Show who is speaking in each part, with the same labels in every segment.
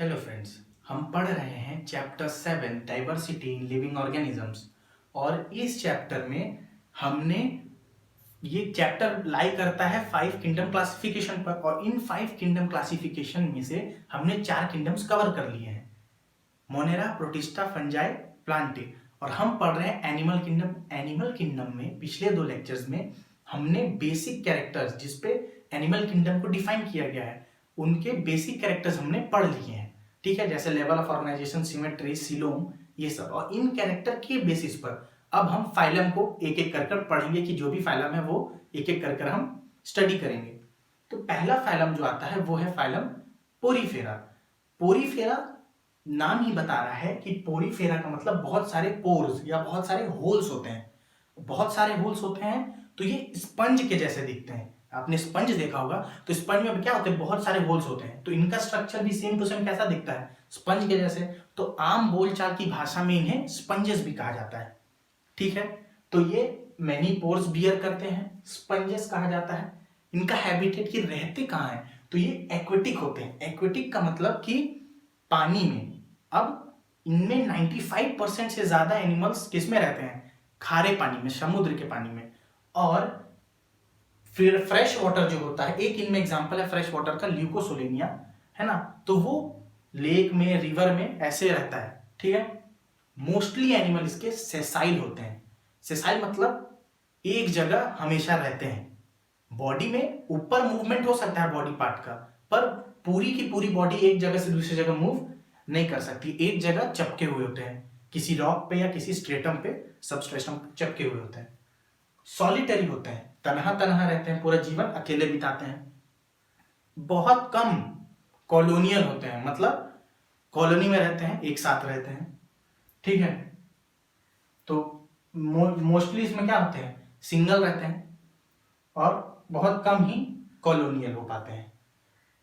Speaker 1: Hello friends, हम पढ़ रहे हैं chapter 7 diversity in living organisms. और इस चैप्टर में हमने ये चैप्टर लाई करता है 5 किंगडम क्लासिफिकेशन पर। और इन 5 किंगडम क्लासिफिकेशन में से हमने 4 किंगडम्स कवर कर लिए हैं, मोनेरा, प्रोटिस्टा, फंजाई, प्लांटे। और हम पढ़ रहे हैं एनिमल किंगडम। एनिमल किंगडम में पिछले 2 लेक्चर्स में हमने बेसिक कैरेक्टर्स, जिसपे एनिमल किंगडम को डिफाइन किया गया है, उनके बेसिक कैरेक्टर्स हमने पढ़ लिए हैं। ठीक है, जैसे level of organization, symmetry, coelom, ये सब। और इन कैरेक्टर के बेसिस पर अब हम फाइलम को एक एक कर पढ़ेंगे कि जो भी फाइलम है वो एक एक कर हम स्टडी करेंगे। तो पहला फाइलम जो आता है वो है फाइलम पोरीफेरा। पोरीफेरा नाम ही बता रहा है कि पोरीफेरा का मतलब बहुत सारे पोर्स या बहुत सारे होल्स होते हैं। बहुत सारे होल्स होते हैं तो ये स्पंज के जैसे दिखते हैं। आपने स्पंज देखा होगा, तो स्पंज में क्या होते हैं, बहुत सारे होल्स होते हैं। तो इनका स्ट्रक्चर भी सेम टू सेम कैसा दिखता है, स्पंज के जैसे। तो आम बोलचाल की भाषा में इन्हें स्पंजेस भी कहा जाता है। ठीक है, तो ये मैनी पोर्स बियर करते हैं, स्पंजेस कहा जाता है। इनका हैबिटेट, ये रहते कहाँ है, तो ये एक्वेटिक होते हैं। एक्वेटिक का मतलब कि पानी में। अब इनमें 95% से ज्यादा एनिमल्स किस में रहते हैं, खारे पानी में, समुद्र के पानी में। और फिर फ्रेश वाटर जो होता है, एक इनमें एग्जांपल है फ्रेश वाटर का, ल्यूकोसोलेनिया, है ना। तो वो लेक में, रिवर में ऐसे रहता है। ठीक है, मोस्टली एनिमल इसके सेसाइल होते हैं। सेसाइल मतलब एक जगह हमेशा रहते हैं। बॉडी में ऊपर मूवमेंट हो सकता है बॉडी पार्ट का, पर पूरी की पूरी बॉडी एक जगह से दूसरी जगह मूव नहीं कर सकती। एक जगह चपके हुए होते हैं, किसी रॉक पे या किसी स्ट्रेटम पे, सबस्ट्रेटम पे चपके हुए होते हैं। सॉलिटरी होते हैं, तनहा तनहा रहते हैं, पूरा जीवन अकेले बिताते हैं। बहुत कम कॉलोनियल होते हैं, मतलब कॉलोनी में रहते हैं, एक साथ रहते हैं। ठीक है, तो मोस्टली इसमें क्या होते हैं, सिंगल रहते हैं और बहुत कम ही कॉलोनियल हो पाते हैं।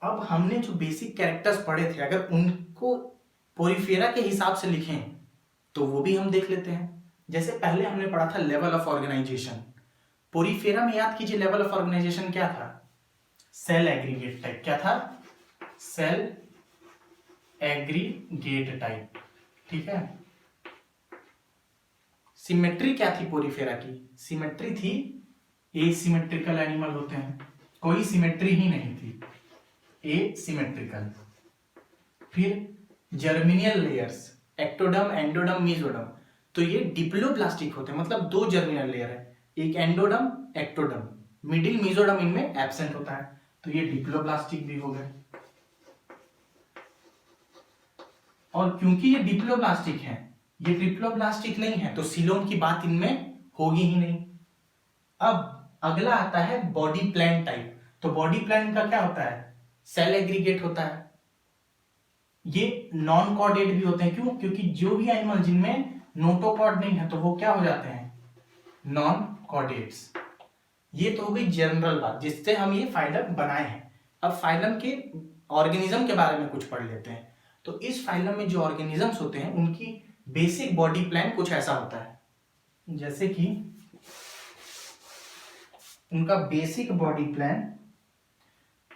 Speaker 1: अब हमने जो बेसिक कैरेक्टर्स पढ़े थे, अगर उनको पोरीफेरा के हिसाब से लिखें तो वो भी हम देख लेते हैं। जैसे पहले हमने पढ़ा था लेवल ऑफ ऑर्गेनाइजेशन। पोरीफेरा में याद कीजिए लेवल ऑफ ऑर्गेनाइजेशन क्या था, सेल एग्रीगेट टाइप। क्या था, सेल एग्रीगेट टाइप। ठीक है, सिमेट्री क्या थी पोरीफेरा की, सिमेट्री थी एसिमेट्रिकल एनिमल होते हैं, कोई सिमेट्री ही नहीं थी, एसिमेट्रिकल। फिर जर्मिनियल लेयर्स, एक्टोडर्म, एंडोडर्म, मेसोडर्म। तो ये डिप्लोब्लास्टिक होते हैं, मतलब 2 जर्मिनल लेयर है, एक एंडोडर्म, एक्टोडर्म। मिडिल मेसोडर्म इनमें एब्सेंट होता है, तो ये डिप्लोब्लास्टिक भी हो गए। और क्योंकि ये डिप्लोब्लास्टिक है, ये ट्रिप्लोब्लास्टिक नहीं है, तो सिलोम की बात इनमें होगी ही नहीं। अब अगला आता है बॉडी प्लान टाइप। तो बॉडी प्लान का क्या होता है, सेल एग्रीगेट होता है। ये नॉन कॉर्डेट भी होते हैं, क्यों, क्योंकि जो भी एनिमल जिनमें नोटोकॉर्ड नहीं है तो वो क्या हो जाते हैं, नॉन कॉर्डेट्स। ये तो हो गई जनरल बात जिससे हम ये फाइलम बनाए हैं। अब फाइलम के ऑर्गेनिज्म के बारे में कुछ पढ़ लेते हैं। तो इस फाइलम में जो ऑर्गेनिजम्स होते हैं उनकी बेसिक बॉडी प्लान कुछ ऐसा होता है, जैसे कि उनका बेसिक बॉडी प्लान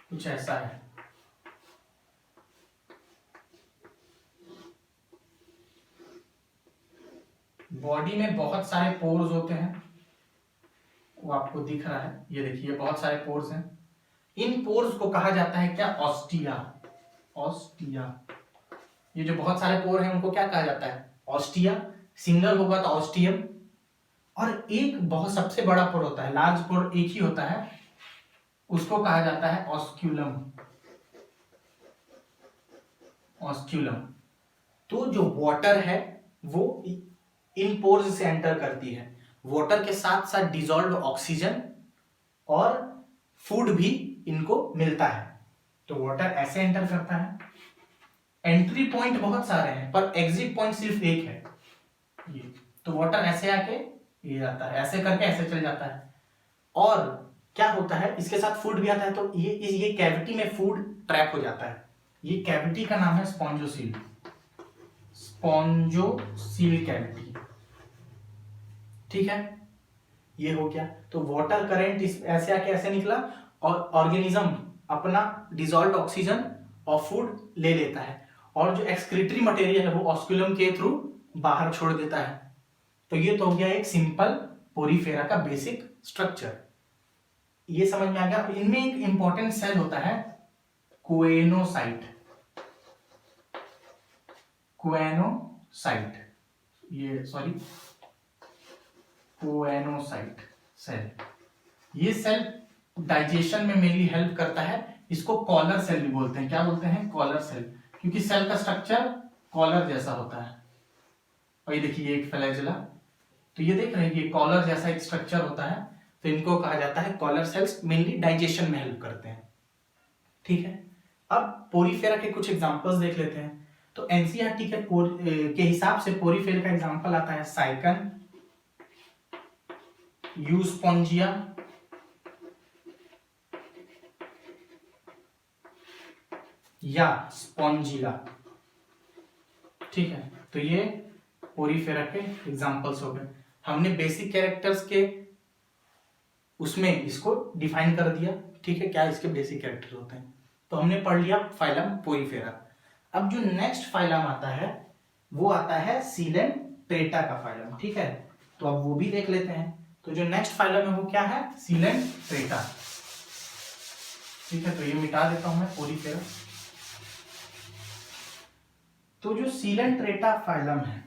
Speaker 1: कुछ ऐसा है। बॉडी में बहुत सारे पोर्स होते हैं, वो आपको दिख रहा है, ये देखिए बहुत सारे पोर्स हैं। इन पोर्स को कहा जाता है क्या, ऑस्टिया। ऑस्टिया, ये जो बहुत सारे पोर हैं उनको क्या कहा जाता है, ऑस्टिया। सिंगल होगा तो ऑस्टियम। और एक बहुत सबसे बड़ा पोर होता है, लार्ज पोर एक ही होता है, उसको कहा जाता है ऑस्क्यूलम। ऑस्क्यूलम। तो जो वाटर है वो इन पोर्स से एंटर करती है, वाटर के साथ साथ डिजॉल्व ऑक्सीजन और फूड भी इनको मिलता है। तो वाटर ऐसे एंटर करता है। एंट्री पॉइंट बहुत सारे हैं पर एग्जिट पॉइंट सिर्फ एक है, ये। तो वाटर ऐसे आके ये जाता है, ऐसे करके ऐसे चल जाता है। और क्या होता है, इसके साथ फूड भी आता है, तो ये कैविटी में फूड ट्रैप हो जाता है। ये कैविटी का नाम है स्पॉन्जोसील। Spongocoel cavity. ठीक है, ये हो गया। तो वाटर करंट ऐसे आके ऐसे निकला और ऑर्गेनिज्म अपना डिजॉल्व ऑक्सीजन और फूड ले लेता है। और जो एक्सक्रीटरी मटेरियल है वो ऑस्कुलम के थ्रू बाहर छोड़ देता है। तो ये तो हो गया एक सिंपल पोरीफेरा का बेसिक स्ट्रक्चर, ये समझ में आ गया। इनमें एक इंपॉर्टेंट सेल होता है कोएनोसाइट, कोएनोसाइट, ये सॉरी कोएनोसाइट सेल, ये सेल डाइजेशन में मेनली हेल्प करता है। इसको कॉलर सेल भी बोलते हैं। क्या बोलते हैं? कॉलर सेल, क्योंकि सेल का स्ट्रक्चर कॉलर जैसा होता है। और ये देखिए एक फ्लैजेला, तो ये देख रहे हैं, ये कॉलर जैसा एक स्ट्रक्चर होता है, तो इनको कहा जाता है कॉलर सेल्स, मेनली डाइजेशन में हेल्प करते हैं। ठीक है, अब पोरीफेरा के कुछ एग्जांपल्स देख लेते हैं। तो एनसीईआरटी के हिसाब से पोरीफेरा का एग्जांपल आता है साइकन, यूस्पोंजिया, या स्पॉन्जिला। ठीक है, तो ये पोरीफेरा के एग्जांपल्स हो गए। हमने बेसिक कैरेक्टर्स के उसमें इसको डिफाइन कर दिया। ठीक है, क्या इसके बेसिक कैरेक्टर्स होते हैं, तो हमने पढ़ लिया फाइलम पोरीफेरा। अब जो नेक्स्ट फाइलम आता है वो आता है सीलेंट्रेटा का फाइलम। ठीक है, तो अब वो भी देख लेते हैं। तो जो नेक्स्ट फाइलम है वो क्या है? सीलेंट्रेटा। ठीक है, तो ये मिटा देता हूं मैं पोरीफेरा। तो जो सीलेंट्रेटा फाइलम है,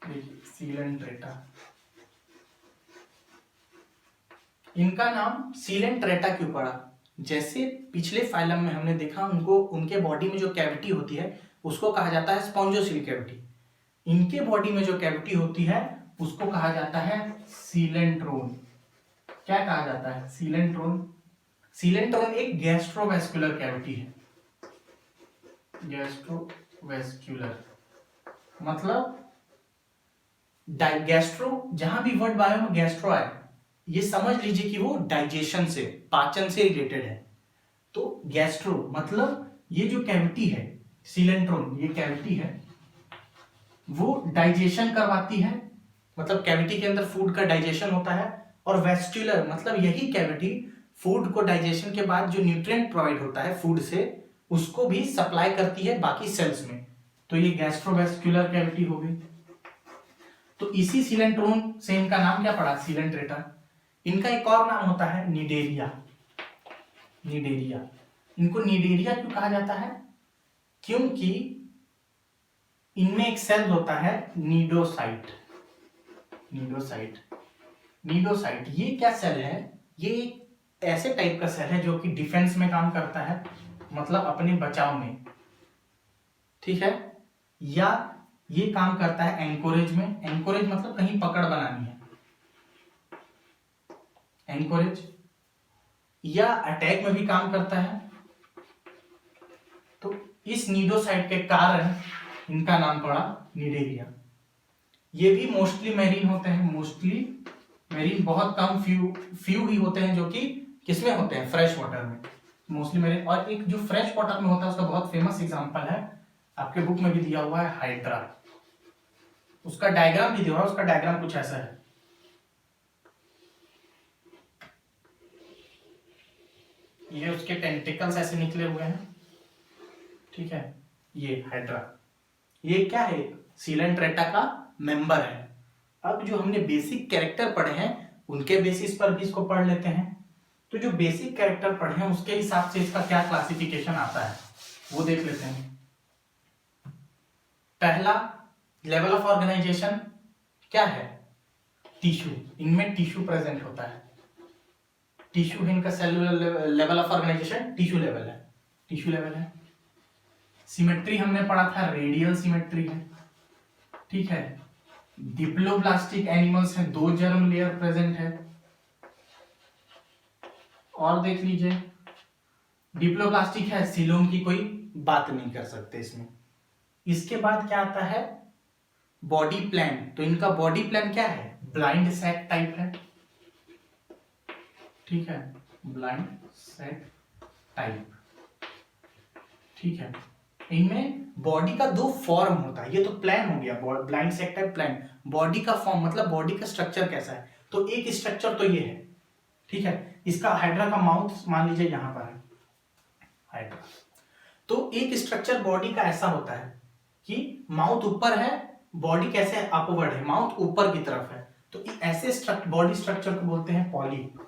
Speaker 1: देखिए सीलेंट्रेटा, इनका नाम सीलेंट्रेटा क्यों पड़ा? जैसे पिछले फाइलम में हमने देखा, उनके बॉडी में जो कैविटी होती है उसको कहा जाता है स्पॉन्जोसील कैविटी। इनके बॉडी में जो कैविटी होती है उसको कहा जाता है सीलेंट्रोन। क्या कहा जाता है? सीलेंट्रोन। सीलेंट्रोन एक गैस्ट्रोवेस्कुलर कैविटी है। गैस्ट्रोवेस्कुलर मतलब गैस्ट्रो, जहां भी वर्ड बायो में गैस्ट्रो आए, ये समझ लीजिए कि वो डाइजेशन से, पाचन से रिलेटेड है। तो गैस्ट्रो मतलब ये जो कैविटी है सीलेंट्रोन, ये कैविटी है, वो डाइजेशन करवाती है, मतलब कैविटी के अंदर फूड का डाइजेशन होता है। और वेस्क्युलर मतलब यही कैविटी फूड को डाइजेशन के बाद जो न्यूट्रिएंट प्रोवाइड होता है फूड से, उसको भी सप्लाई करती है बाकी सेल्स में। तो ये गैस्ट्रोवेस्क्युलर कैविटी हो गई। तो इसी सीलेंट्रोन से इनका नाम क्या पड़ा? सीलेंट्रेटा। इनका एक और नाम होता है निडेरिया। निडेरिया, इनको निडेरिया क्यों कहा जाता है? क्योंकि इनमें एक सेल होता है नीडोसाइट। नीडोसाइट, नीडोसाइट ये क्या सेल है? ये एक ऐसे टाइप का सेल है जो कि डिफेंस में काम करता है, मतलब अपने बचाव में। ठीक है, या ये काम करता है एंकोरेज में। एंकोरेज मतलब कहीं पकड़ बनानी है, एंकोरेज, या अटैक में भी काम करता है। तो इस नीडोसाइट के कारण इनका नाम पड़ा निडेरिया। ये भी मोस्टली मैरीन होते हैं, मोस्टली मैरीन, बहुत कम फ्यू ही होते हैं जो कि किसमें होते हैं? फ्रेश वाटर में, मोस्टली मैरीन। और एक जो फ्रेश वाटर में होता है उसका बहुत फेमस एग्जांपल है, आपके बुक में भी दिया हुआ है, हाइड्रा। उसका डायग्राम भी दिया हुआ है, उसका डायग्राम कुछ ऐसा है। ये उसके टेंटिकल्स ऐसे निकले हुए हैं। ठीक है, ये हाइड्रा, ये क्या है? सीलेंट्रेटा का मेंबर है। अब जो हमने बेसिक कैरेक्टर पढ़े हैं उनके बेसिस पर भी इसको पढ़ लेते हैं। तो जो बेसिक कैरेक्टर पढ़े हैं उसके हिसाब से इसका क्या क्लासिफिकेशन आता है वो देख लेते हैं। पहला लेवल ऑफ ऑर्गेनाइजेशन क्या है? टिश्यू। इनमें टिश्यू प्रेजेंट होता है, टिश्यू है इनका cellular level of organization, tissue level है, टिश्यू लेवल है। सिमेट्री हमने पढ़ा था, रेडियल सिमेट्री है। ठीक है, डिप्लोब्लास्टिक एनिमल्स हैं, 2 जर्म लेयर प्रेजेंट है। और देख लीजिए, डिप्लोब्लास्टिक है, सीलोम की कोई बात नहीं कर सकते इसमें। इसके बाद क्या आता है? Body plan. तो इनका बॉडी प्लान क्या है? ब्लाइंड सैक टाइप है। ठीक है, ब्लाइंड सैक टाइप। ठीक है, इनमें बॉडी का 2 फॉर्म होता है। ये तो प्लान हो गया, blind sac type plan. Body का फॉर्म मतलब बॉडी का स्ट्रक्चर कैसा है? तो एक स्ट्रक्चर तो ये है। ठीक है, इसका हाइड्रा का माउथ मान लीजिए यहां पर है, हाइड्रा। तो एक स्ट्रक्चर बॉडी का ऐसा होता है कि माउथ ऊपर है, बॉडी कैसे अपवर्ड है, माउथ ऊपर की तरफ है, तो ऐसे बॉडी स्ट्रक्चर को बोलते हैं पॉलिप।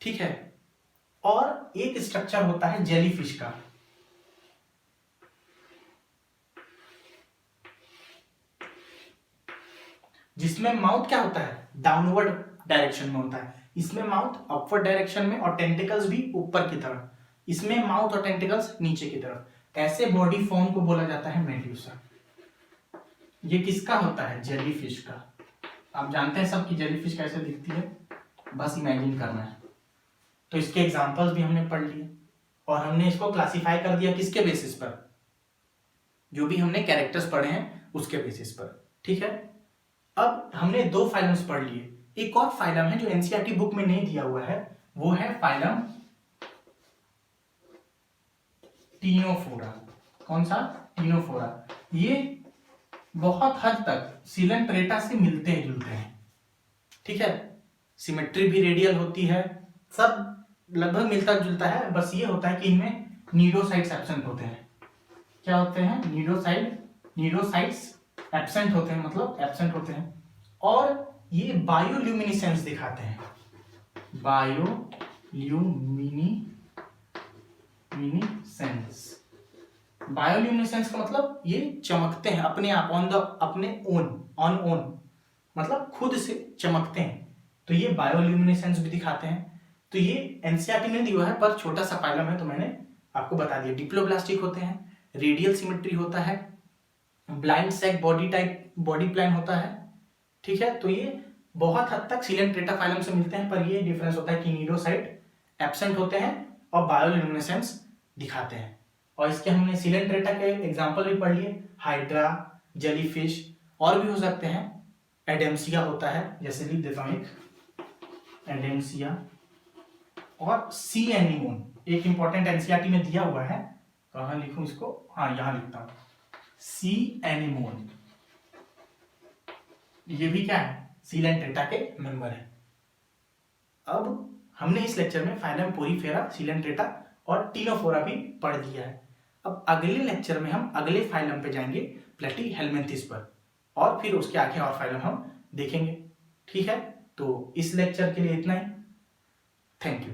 Speaker 1: ठीक है। और एक स्ट्रक्चर होता है जेलीफिश का, जिसमें माउथ क्या होता है, डाउनवर्ड डायरेक्शन में होता है, इसमें माउथ अपवर्ड डायरेक्शन में और टेंटिकल्स भी ऊपर की तरफ, इसमें माउथ और टेंटिकल्स नीचे की तरफ। ऐसे बॉडी फॉर्म को बोला जाता है मेड्यूसा। ये किसका होता है, जेलीफिश का। आप जानते हैं सब कि जेलीफिश कैसे दिखती है, बस इमेजिन करना है। तो इसके एग्जांपल्स भी हमने पढ़ लिए और हमने इसको क्लासिफाई कर दिया किसके बेसिस पर, जो भी हमने कैरेक्टर्स पढ़े हैं उसके बेसिस पर। ठीक है। अब हमने 2 फाइलम्स पढ़ लिए, एक और फाइलम है जो एनसीईआरटी बुक में नहीं दिया हुआ है, वो है फाइलम टीनोफोरा। कौन सा, टीनोफोरा। ये बहुत हद तक सिलेंट्रेटा से मिलते जुलते हैं। ठीक है। सिमेट्री भी रेडियल होती है, सब लगभग मिलता जुलता है, बस ये होता है कि इनमें नीडोसाइट्स एब्सेंट होते हैं। क्या होते हैं, नीडोसाइट्स एब्सेंट होते हैं, मतलब एब्सेंट होते हैं। और ये बायोल्यूमिनेसेंस दिखाते हैं, बायोल्यूमिनेसेंस का मतलब ये चमकते हैं अपने आप, ऑन ओन, मतलब खुद से चमकते हैं, तो ये बायोल्यूमिनेसेंस भी दिखाते हैं। तो ये एनसीईआरटी में दिया है पर छोटा सा फाइलम है, तो मैंने आपको बता दिया। डिप्लोब्लास्टिक होते हैं, रेडियल सिमेट्री होता है, ब्लाइंड सैक बॉडी प्लान होता है। ठीक है। तो ये बहुत हद तक सिलेंट्रेटा फाइलम से मिलते हैं, पर ये डिफरेंस होता है कि नीडोसाइट एब्सेंट होते हैं और बायोल्यूमिनेसेंस दिखाते हैं। और इसके हमने सिलेंट्रेटा के एग्जांपल भी पढ़ लिए, हाइड्रा, जेलीफिश, और भी हो सकते हैं। एडेम्सिया होता है, जैसे लिख देता हूं, एक एडेम्सिया और सी एनीमोन, एक इंपॉर्टेंट एनसीईआरटी में दिया हुआ है, कहां लिखूं इसको, हाँ यहां लिखता हूं, सी एनीमोन। ये भी क्या है, सिलेंट्रेटा के मेंबर है। अब हमने इस लेक्चर में फाइलम पोरीफेरा, सिलेंट्रेटा और टीनोफोरा भी पढ़ दिया है। अब अगले लेक्चर में हम अगले फाइलम पे जाएंगे, प्लेटीहेल्मिन्थिस पर, और फिर उसके आगे और फाइलम हम देखेंगे। ठीक है। तो इस लेक्चर के लिए इतना ही। Thank you.